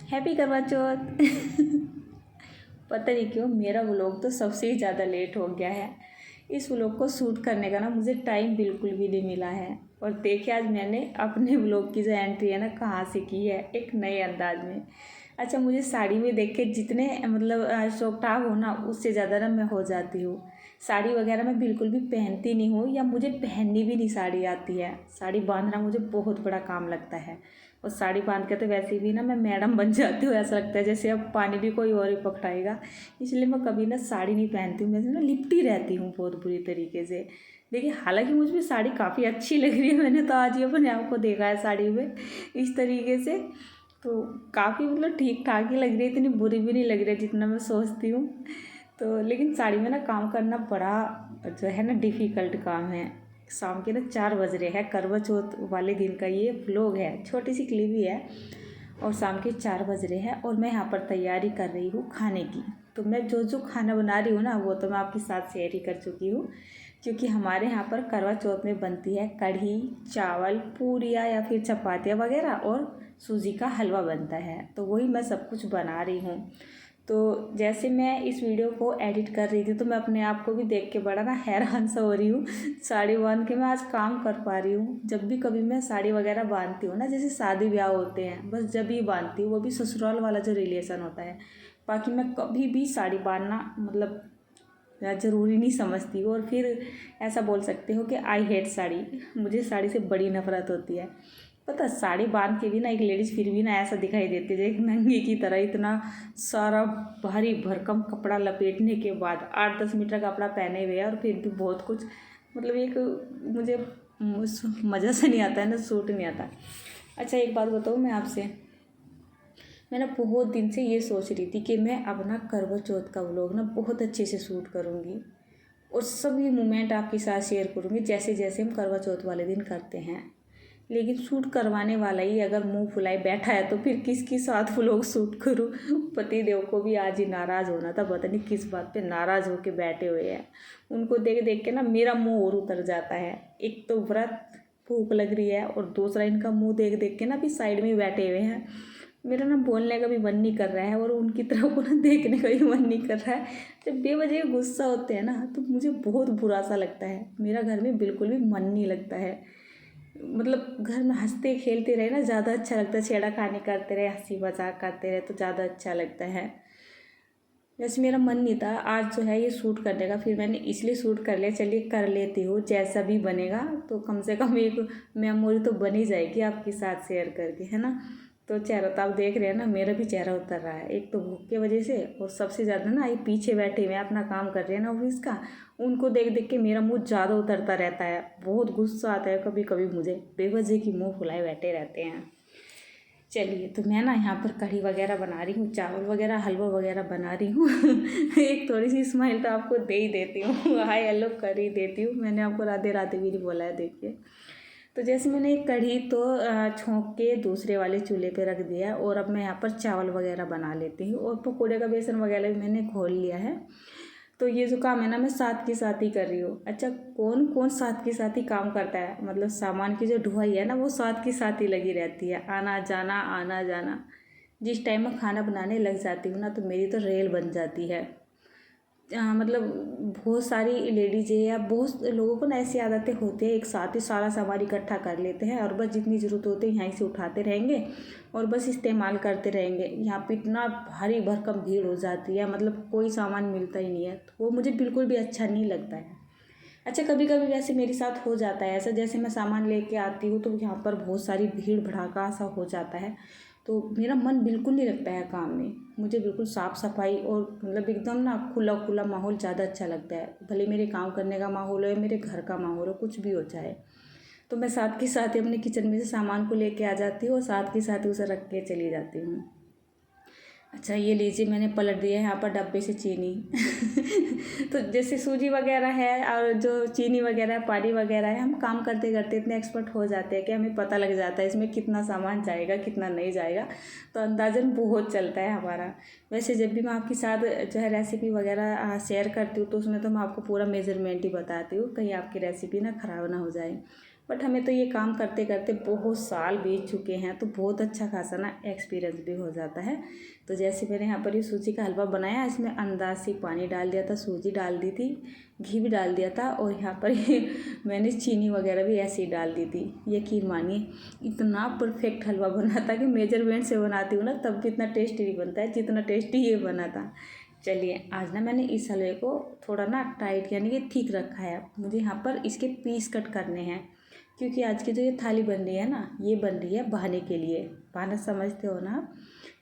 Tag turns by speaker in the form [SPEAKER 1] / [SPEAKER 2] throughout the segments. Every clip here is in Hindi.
[SPEAKER 1] हैप्पी करवा चौथ। पता नहीं क्यों मेरा व्लॉग तो सबसे ही ज़्यादा लेट हो गया है। इस व्लॉग को शूट करने का ना मुझे टाइम बिल्कुल भी नहीं मिला है। और देखिए आज मैंने अपने व्लॉग की जो एंट्री है ना कहाँ से की है, एक नए अंदाज में। अच्छा, मुझे साड़ी में देख के जितने मतलब शौकताब हो ना, उससे ज़्यादा ना मैं हो जाती हूँ। साड़ी वगैरह मैं बिल्कुल भी पहनती नहीं हूँ, या मुझे पहननी भी नहीं साड़ी आती है। साड़ी बांधना मुझे बहुत बड़ा काम लगता है। और साड़ी बांध के तो वैसे भी ना मैं मैडम बन जाती हूँ, ऐसा लगता है जैसे अब पानी भी कोई और ही पकड़ाएगा। इसलिए मैं कभी ना साड़ी नहीं पहनती हूँ, मैं ना लिपटी रहती हूँ बहुत बुरी तरीके से। देखिए हालांकि मुझ में साड़ी काफ़ी अच्छी लग रही है, मैंने तो आज ही अपने आप को देखा है साड़ी में इस तरीके से। तो काफ़ी मतलब ठीक ठाक ही लग रही है, इतनी बुरी भी नहीं लग रही है जितना मैं सोचती हूँ। तो लेकिन साड़ी में ना काम करना बड़ा जो है ना डिफ़िकल्ट काम है। शाम के ना 4 बज रहे हैं, करवा चौथ वाले दिन का ये व्लॉग है, छोटी सी क्लिप ही है। और शाम के 4 बज रहे हैं और मैं यहाँ पर तैयारी कर रही हूँ खाने की। तो मैं जो जो खाना बना रही हूँ ना वो तो मैं आपके साथ शेयर ही कर चुकी हूँ। क्योंकि हमारे यहाँ पर करवा चौथ में बनती है कढ़ी, चावल, पूरियाँ या फिर चपातियाँ वगैरह, और सूजी का हलवा बनता है। तो वही मैं सब कुछ बना रही हूँ। तो जैसे मैं इस वीडियो को एडिट कर रही थी तो मैं अपने आप को भी देख के बड़ा ना हैरान सा हो रही हूँ। साड़ी बांध के मैं आज काम कर पा रही हूँ। जब भी कभी मैं साड़ी वगैरह बांधती हूँ ना, जैसे शादी ब्याह होते हैं, बस जब ही बांधती हूँ, वो भी ससुराल वाला जो रिलेशन होता है। बाकी मैं कभी भी साड़ी बांधना मतलब ज़रूरी नहीं समझती हूँ। और फिर ऐसा बोल सकते हो कि आई हेट साड़ी, मुझे साड़ी से बड़ी नफरत होती है। पता साड़ी बांध के भी ना एक लेडीज़ फिर भी ना ऐसा दिखाई देती है एक नंगी की तरह। इतना सारा भारी भरकम कपड़ा लपेटने के बाद 8-10 मीटर कपड़ा पहने हुए हैं और फिर भी बहुत कुछ मतलब एक मुझे मज़ा से नहीं आता है ना, सूट नहीं आता। अच्छा एक बात बताऊँ मैं आपसे, मैं ना बहुत दिन से ये सोच रही थी कि मैं अपना करवा चौथ का व्लॉग ना बहुत अच्छे से शूट करूँगी और सभी मोमेंट आपके साथ शेयर करूँगी जैसे जैसे हम करवा चौथ वाले दिन करते हैं। लेकिन शूट करवाने वाला ही अगर मुंह फुलाए बैठा है तो फिर किसके साथ व्लॉग शूट करूँ। पति देव को भी आज ही नाराज़ होना था, पता नहीं किस बात पे नाराज़ होके बैठे हुए हैं। उनको देख देख के ना मेरा मुंह और उतर जाता है। एक तो व्रत, भूख लग रही है, और दूसरा इनका मुंह देख देख के ना भी साइड में बैठे हुए हैं। मेरा ना बोलने का भी मन नहीं कर रहा है और उनकी तरफ को ना देखने का भी मन नहीं कर रहा है। जब बेवजह गुस्सा होते हैं ना तो मुझे बहुत बुरा सा लगता है। मेरा घर में बिल्कुल भी मन नहीं लगता है। मतलब घर में हंसते खेलते रहे ना ज़्यादा अच्छा लगता है, छेड़ाखानी करते रहे, हंसी मजाक करते रहे तो ज़्यादा अच्छा लगता है। वैसे मेरा मन नहीं था आज जो है ये शूट करने का, फिर मैंने इसलिए शूट कर लिया, चलिए कर लेती हूँ जैसा भी बनेगा तो कम से कम एक मेमोरी तो बन ही जाएगी आपके साथ शेयर करके, है ना। तो चेहरा तो आप देख रहे हैं ना, मेरा भी चेहरा उतर रहा है, एक तो भूख की वजह से, और सबसे ज़्यादा ना ये पीछे बैठे हुए अपना काम कर रहे हैं ना ऑफिस का, उनको देख देख के मेरा मुँह ज़्यादा उतरता रहता है। बहुत गुस्सा आता है कभी कभी मुझे, बेवजह की मुँह फुलाए बैठे रहते हैं। चलिए तो मैं ना यहाँ पर कढ़ी वगैरह बना रही हूँ, चावल वगैरह, हलवा वगैरह बना रही हूँ। एक थोड़ी सी स्माइल तो आपको दे ही देती हूँ, हाय हेलो कर ही देती हूँ। मैंने आपको राधे राधे भी नहीं बोला है, देखिए। तो जैसे मैंने एक कढ़ी तो छोंक के दूसरे वाले चूल्हे पे रख दिया, और अब मैं यहाँ पर चावल वगैरह बना लेती हूँ, और पकौड़े का बेसन वगैरह भी मैंने घोल लिया है। तो ये जो काम है ना मैं साथ के साथ ही कर रही हूँ। अच्छा, कौन कौन साथ के साथ ही काम करता है, मतलब सामान की जो ढुलाई है ना वो साथ के साथ ही लगी रहती है, आना जाना आना जाना। जिस टाइम मैं खाना बनाने लग जाती हूँ ना तो मेरी तो रेल बन जाती है। मतलब बहुत सारी लेडीज़ है या बहुत लोगों को ना ऐसी आदतें होती है, एक साथ ही सारा सामान इकट्ठा कर लेते हैं और बस जितनी ज़रूरत होती है यहीं से उठाते रहेंगे और बस इस्तेमाल करते रहेंगे। यहाँ पे इतना भारी भरकम भीड़ हो जाती है, मतलब कोई सामान मिलता ही नहीं है, तो वो मुझे बिल्कुल भी अच्छा नहीं लगता है। अच्छा, कभी कभी वैसे मेरे साथ हो जाता है ऐसा, जैसे मैं सामान लेके आती हूँ तो यहाँ पर बहुत सारी भीड़ भड़ाका सा हो जाता है, तो मेरा मन बिल्कुल नहीं लगता है काम में। मुझे बिल्कुल साफ़ सफाई और मतलब एकदम ना खुला खुला माहौल ज़्यादा अच्छा लगता है, भले मेरे काम करने का माहौल हो या मेरे घर का माहौल हो, कुछ भी हो चाहे। तो मैं साथ के साथ ही अपने किचन में से सामान को लेके आ जाती हूँ और साथ के साथ ही उसे रख के चली जाती हूँ। अच्छा ये लीजिए, मैंने पलट दिया है यहाँ पर डब्बे से चीनी। तो जैसे सूजी वगैरह है और जो चीनी वगैरह है, पानी वगैरह है, हम काम करते करते इतने एक्सपर्ट हो जाते हैं कि हमें पता लग जाता है इसमें कितना सामान जाएगा कितना नहीं जाएगा, तो अंदाज़न बहुत चलता है हमारा। वैसे जब भी मैं आपके साथ जो है रेसिपी वगैरह शेयर करती हूँ तो उसमें तो मैं आपको पूरा मेजरमेंट ही बताती हूँ, कहीं आपकी रेसिपी ना ख़राब ना हो जाए। बट हमें तो ये काम करते करते बहुत साल बीत चुके हैं, तो बहुत अच्छा खासा ना एक्सपीरियंस भी हो जाता है। तो जैसे मैंने यहाँ पर ये सूजी का हलवा बनाया, इसमें अंदाज से पानी डाल दिया था, सूजी डाल दी थी, घी भी डाल दिया था, और यहाँ पर ये मैंने चीनी वगैरह भी ऐसे ही डाल दी थी। यकीन मानिए इतना परफेक्ट हलवा बना था कि मेजरमेंट से बनाती हूँ ना तब भी इतना टेस्टी नहीं बनता है जितना टेस्टी ये बना था। चलिए आज ना मैंने इस हलवे को थोड़ा ना टाइट यानी कि ठीक रखा है। मुझे यहाँ पर इसके पीस कट करने हैं, क्योंकि आज की जो ये थाली बन रही है ना, ये बन रही है बहाने के लिए। बहाना समझते हो ना आप?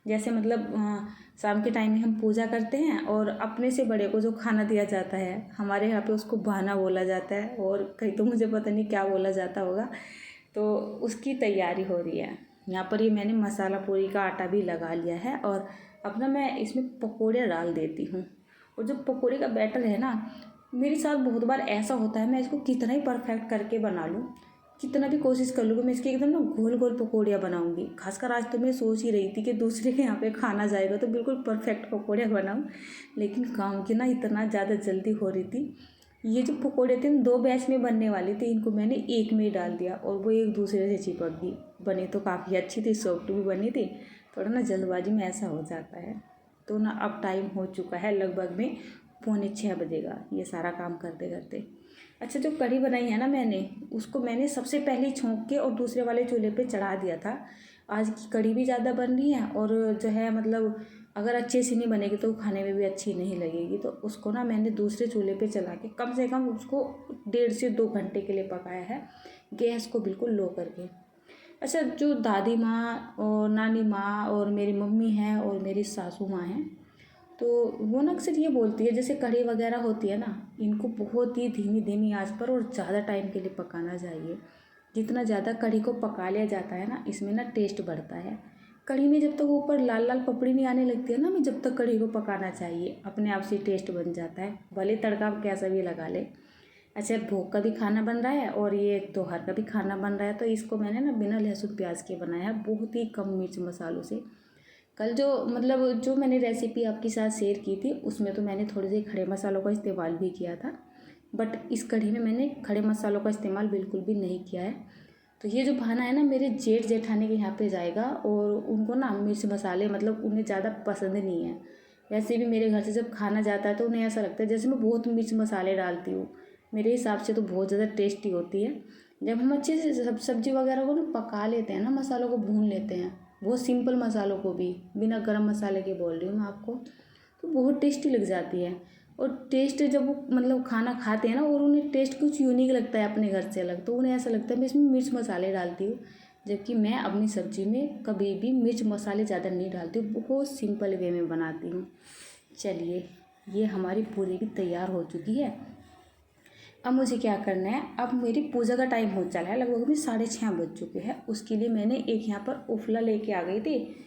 [SPEAKER 1] जैसे मतलब शाम के टाइम में हम पूजा करते हैं और अपने से बड़े को जो खाना दिया जाता है, हमारे यहाँ पे उसको बहाना बोला जाता है, और कहीं तो मुझे पता नहीं क्या बोला जाता होगा। तो उसकी तैयारी हो रही है। यहाँ पर ये मैंने मसाला पूरी का आटा भी लगा लिया है, और अपना मैं इसमें पकौड़े डाल देती हूँ। और जो पकौड़े का बैटर है ना, मेरे साथ बहुत बार ऐसा होता है, मैं इसको कितना ही परफेक्ट करके बना लूँ, कितना भी कोशिश कर लूँ कि मैं इसकी एकदम ना गोल गोल पकौड़ियाँ बनाऊँगी। खासकर आज तो मैं सोच ही रही थी कि दूसरे के यहाँ पे खाना जाएगा तो बिल्कुल परफेक्ट पकौड़ियाँ बनाऊँ, लेकिन काम की ना इतना ज़्यादा जल्दी हो रही थी। ये जो पकौड़े थे 2 बैच में बनने वाले थे, इनको मैंने एक में ही डाल दिया और वो एक दूसरे से चिपक गई। बनी तो काफ़ी अच्छी थी, सॉफ्ट भी बनी थी। थोड़ा ना जल्दबाजी में ऐसा हो जाता है। तो ना अब टाइम हो चुका है, लगभग में 5:45 बजेगा ये सारा काम करते करते। अच्छा, जो कढ़ी बनाई है ना मैंने, उसको मैंने सबसे पहले छोंक के और दूसरे वाले चूल्हे पे चढ़ा दिया था। आज की कढ़ी भी ज़्यादा बन रही है, और जो है मतलब अगर अच्छे से नहीं बनेगी तो खाने में भी अच्छी नहीं लगेगी। तो उसको ना मैंने दूसरे चूल्हे पे चला के कम से कम उसको 1.5 से 2 घंटे के लिए पकाया है, गैस को बिल्कुल लो करके। अच्छा, जो दादी माँ और नानी माँ और मेरी मम्मी हैं और मेरी सासू माँ हैं, तो वो ना अक्सर ये बोलती है, जैसे कढ़ी वगैरह होती है ना, इनको बहुत ही धीमी धीमी आंच पर और ज़्यादा टाइम के लिए पकाना चाहिए। जितना ज़्यादा कढ़ी को पका लिया जाता है ना, इसमें ना टेस्ट बढ़ता है। कढ़ी में जब तक ऊपर लाल लाल पपड़ी नहीं आने लगती है ना, हमें जब तक कढ़ी को पकाना चाहिए, अपने आप से टेस्ट बन जाता है, भले तड़का कैसा भी लगा ले। अच्छा, भोग का भी खाना बन रहा है और ये त्योहार का भी खाना बन रहा है, तो इसको मैंने ना बिना लहसुन प्याज के बनाया, बहुत ही कम मिर्च मसालों से। कल जो मतलब जो मैंने रेसिपी आपके साथ शेयर की थी, उसमें तो मैंने थोड़े से खड़े मसालों का इस्तेमाल भी किया था, बट इस कढ़ी में मैंने खड़े मसालों का इस्तेमाल बिल्कुल भी नहीं किया है। तो ये जो खाना है ना, मेरे जेठ जेठानी के यहाँ पे जाएगा, और उनको ना मिर्च मसाले मतलब उन्हें ज़्यादा पसंद नहीं है। वैसे भी मेरे घर से जब खाना जाता है तो उन्हें ऐसा लगता है जैसे मैं बहुत मिर्च मसाले डालती हूँ। मेरे हिसाब से तो बहुत ज़्यादा टेस्टी होती है। जब हम अच्छे से सब्जी वगैरह को ना पका लेते हैं ना, मसालों को भून लेते हैं, बहुत सिंपल मसालों को भी, बिना गरम मसाले के बोल रही हूँ मैं आपको, तो बहुत टेस्टी लग जाती है। और टेस्ट जब वो मतलब खाना खाते हैं ना, और उन्हें टेस्ट कुछ यूनिक लगता है अपने घर से अलग, तो उन्हें ऐसा लगता है मैं इसमें मिर्च मसाले डालती हूँ। जबकि मैं अपनी सब्ज़ी में कभी भी मिर्च मसाले ज़्यादा नहीं डालती हूँ, बहुत सिंपल वे में बनाती हूँ। चलिए, ये हमारी पूरी भी तैयार हो चुकी है। अब मुझे क्या करना है, अब मेरी पूजा का टाइम हो चला है, लगभग में 6:30 बज चुके हैं। उसके लिए मैंने एक यहाँ पर उपला लेके आ गई थी।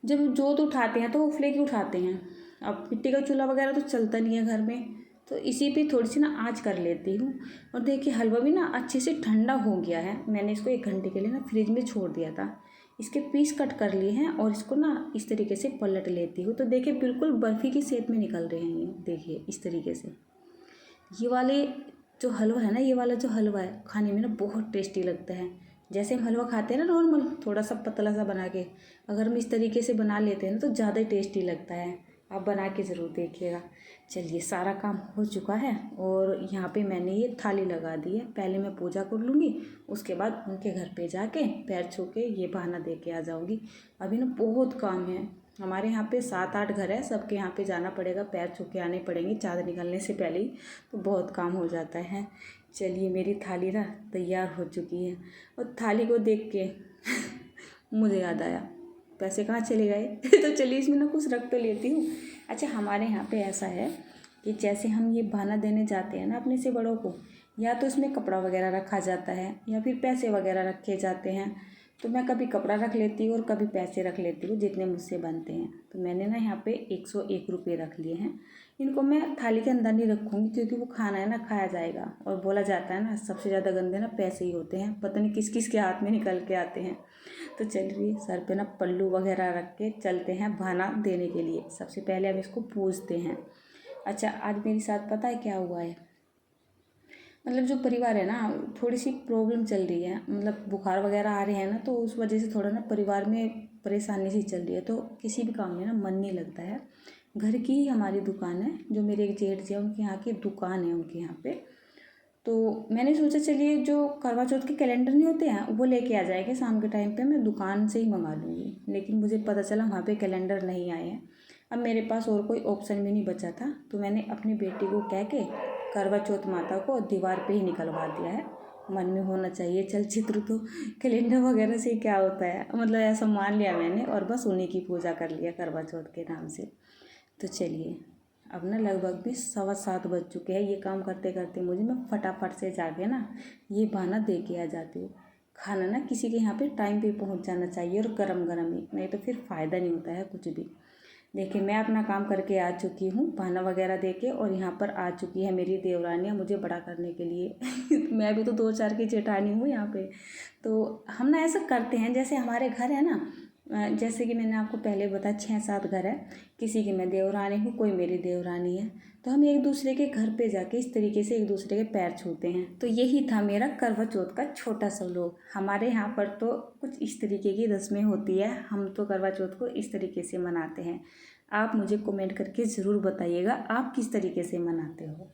[SPEAKER 1] जब जोत उठाते हैं तो उपले की उठाते हैं, अब मिट्टी का चूल्हा वगैरह तो चलता नहीं है घर में, तो इसी पे थोड़ी सी ना आँच कर लेती हूँ। और देखिए हलवा भी ना अच्छे से ठंडा हो गया है। मैंने इसको 1 घंटे के लिए ना फ्रिज में छोड़ दिया था। इसके पीस कट कर लिए हैं और इसको ना इस तरीके से पलट लेती हूँ, तो देखिए बिल्कुल बर्फ़ी की शेप में निकल रहे हैं ये, देखिए इस तरीके से। ये वाले जो हलवा है ना, ये वाला जो हलवा है खाने में ना बहुत टेस्टी लगता है। जैसे हम हलवा खाते हैं ना नॉर्मल, थोड़ा सा पतला सा बना के, अगर हम इस तरीके से बना लेते हैं ना तो ज़्यादा टेस्टी लगता है। आप बना के ज़रूर देखिएगा। चलिए, सारा काम हो चुका है और यहाँ पे मैंने ये थाली लगा दी है। पहले मैं पूजा कर लूँगी, उसके बाद उनके घर पे जाके पैर छू के ये बहाना दे के आ जाऊँगी। अभी ना बहुत काम है, हमारे यहाँ पे 7-8 घर है, सबके यहाँ पे जाना पड़ेगा, पैर छू के आने पड़ेंगे चाँद निकलने से पहले ही, तो बहुत काम हो जाता है। चलिए, मेरी थाली ना तैयार हो चुकी है, और थाली को देख के मुझे याद आया, पैसे कहाँ चले गए तो चलिए इसमें ना कुछ रख तो लेती हूँ। अच्छा, हमारे यहाँ पे ऐसा है कि जैसे हम ये बहाना देने जाते हैं ना अपने से बड़ों को, या तो उसमें कपड़ा वगैरह रखा जाता है या फिर पैसे वगैरह रखे जाते हैं। तो मैं कभी कपड़ा रख लेती हूँ और कभी पैसे रख लेती हूँ, जितने मुझसे बनते हैं। तो मैंने ना यहाँ पे 101 रुपये रख लिए हैं। इनको मैं थाली के अंदर नहीं रखूँगी, क्योंकि वो खाना है ना खाया जाएगा, और बोला जाता है ना सबसे ज़्यादा गंदे ना पैसे ही होते हैं, पता नहीं किस किस के हाथ में निकल के आते हैं। तो चलिए, सर पे ना पल्लू वगैरह रख के चलते हैं बहाना देने के लिए। सबसे पहले हम इसको पूजते हैं। अच्छा, आज मेरे साथ पता है क्या हुआ है, मतलब जो परिवार है ना, थोड़ी सी प्रॉब्लम चल रही है, मतलब बुखार वगैरह आ रहे हैं ना, तो उस वजह से थोड़ा ना परिवार में परेशानी सी चल रही है, तो किसी भी काम में ना मन नहीं लगता है। घर की ही हमारी दुकान है, जो मेरे एक जेठ जी है उनके यहाँ की दुकान है उनके यहाँ पे। तो मैंने सोचा चलिए जो करवा चौथ के कैलेंडर नहीं होते हैं वो लेके आ जाएंगे शाम के टाइम पे, मैं दुकान से ही मंगा लूँगी। लेकिन मुझे पता चला वहाँ पे कैलेंडर नहीं आए हैं। अब मेरे पास और कोई ऑप्शन भी नहीं बचा था, तो मैंने अपनी बेटी को कह के करवा चौथ माता को दीवार पे ही निकलवा दिया है। मन में होना चाहिए चलचित्र, तो कैलेंडर वगैरह से क्या होता है, मतलब ऐसा मान लिया मैंने और बस उन्हीं की पूजा कर लिया करवा चौथ के नाम से। तो चलिए, अब ना लगभग भी 7:15 बज चुके हैं। ये काम करते करते मुझे मैं फटाफट से जाके ना ये बहाना दे के आ जाती हूँ। खाना ना किसी के यहाँ पे टाइम पे पहुँच जाना चाहिए और गरम गरम ही, नहीं तो फिर फ़ायदा नहीं होता है कुछ भी। देखिए मैं अपना काम करके आ चुकी हूँ बहाना वगैरह दे के, और यहाँ पर आ चुकी है मेरी देवरानियाँ मुझे बड़ा करने के लिए। मैं भी तो 2-4 की जेठानी हूँ यहाँ पे। तो हम ना ऐसा करते हैं, जैसे हमारे घर है ना, जैसे कि मैंने आपको पहले बताया 6-7 घर है, किसी की मैं देवरानी हूँ, कोई मेरी देवरानी है, तो हम एक दूसरे के घर पे जाके इस तरीके से एक दूसरे के पैर छूते हैं। तो यही था मेरा करवा चौथ का छोटा सा व्लॉग। हमारे यहाँ पर तो कुछ इस तरीके की रस्में होती है, हम तो करवा चौथ को इस तरीके से मनाते हैं। आप मुझे कमेंट करके ज़रूर बताइएगा आप किस तरीके से मनाते हो।